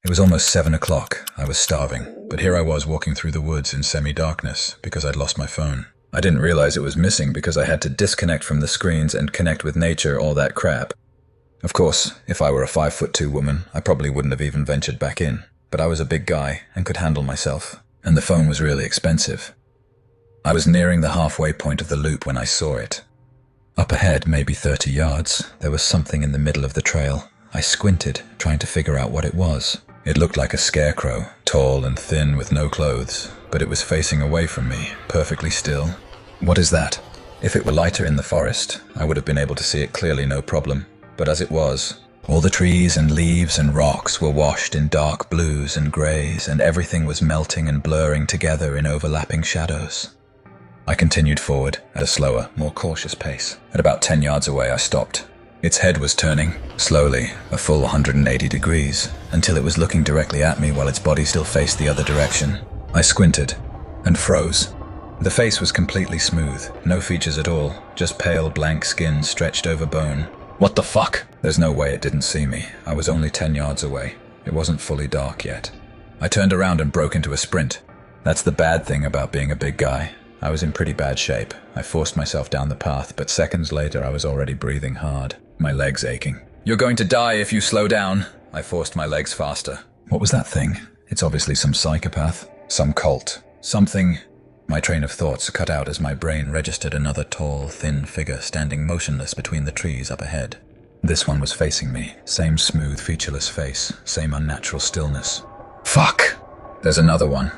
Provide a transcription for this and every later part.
It was almost 7 o'clock. I was starving, but here I was walking through the woods in semi-darkness because I'd lost my phone. I didn't realize it was missing because I had to disconnect from the screens and connect with nature, all that crap. Of course, if I were a 5'2" woman, I probably wouldn't have even ventured back in. But I was a big guy and could handle myself, and the phone was really expensive. I was nearing the halfway point of the loop when I saw it. Up ahead, maybe 30 yards, there was something in the middle of the trail. I squinted, trying to figure out what it was. It looked like a scarecrow, tall and thin with no clothes, but it was facing away from me, perfectly still. What is that? If it were lighter in the forest, I would have been able to see it clearly, no problem. But as it was, all the trees and leaves and rocks were washed in dark blues and greys, and everything was melting and blurring together in overlapping shadows. I continued forward at a slower, more cautious pace. At about 10 yards away, I stopped. Its head was turning, slowly, a full 180 degrees, until it was looking directly at me while its body still faced the other direction. I squinted and froze. The face was completely smooth, no features at all, just pale, blank skin stretched over bone. What the fuck? There's no way it didn't see me. I was only 10 yards away. It wasn't fully dark yet. I turned around and broke into a sprint. That's the bad thing about being a big guy. I was in pretty bad shape. I forced myself down the path, but seconds later I was already breathing hard, my legs aching. You're going to die if you slow down. I forced my legs faster. What was that thing? It's obviously some psychopath, some cult, something. My train of thoughts cut out as my brain registered another tall, thin figure standing motionless between the trees up ahead. This one was facing me, same smooth, featureless face, same unnatural stillness. Fuck! There's another one.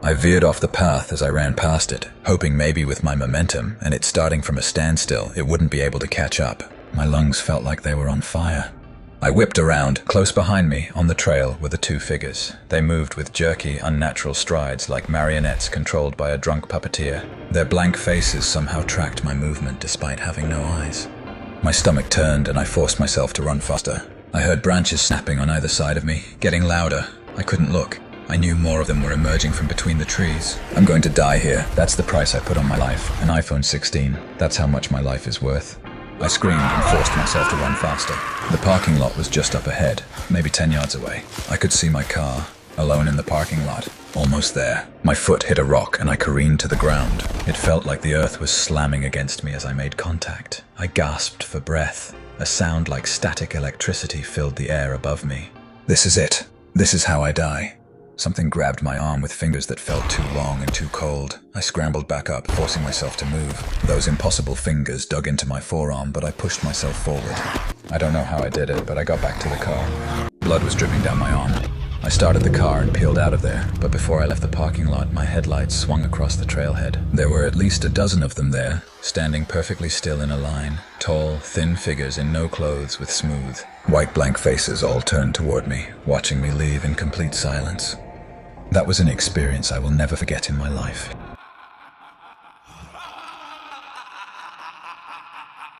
I veered off the path as I ran past it, hoping maybe with my momentum and it starting from a standstill, it wouldn't be able to catch up. My lungs felt like they were on fire. I whipped around. Close behind me, on the trail, were the two figures. They moved with jerky, unnatural strides like marionettes controlled by a drunk puppeteer. Their blank faces somehow tracked my movement despite having no eyes. My stomach turned and I forced myself to run faster. I heard branches snapping on either side of me, getting louder. I couldn't look. I knew more of them were emerging from between the trees. I'm going to die here. That's the price I put on my life. An iPhone 16. That's how much my life is worth. I screamed and forced myself to run faster. The parking lot was just up ahead, maybe 10 yards away. I could see my car, alone in the parking lot, almost there. My foot hit a rock and I careened to the ground. It felt like the earth was slamming against me as I made contact. I gasped for breath. A sound like static electricity filled the air above me. This is it. This is how I die. Something grabbed my arm with fingers that felt too long and too cold. I scrambled back up, forcing myself to move. Those impossible fingers dug into my forearm, but I pushed myself forward. I don't know how I did it, but I got back to the car. Blood was dripping down my arm. I started the car and peeled out of there, but before I left the parking lot, my headlights swung across the trailhead. There were at least a dozen of them there, standing perfectly still in a line. Tall, thin figures in no clothes with smooth, white blank faces all turned toward me, watching me leave in complete silence. That was an experience I will never forget in my life.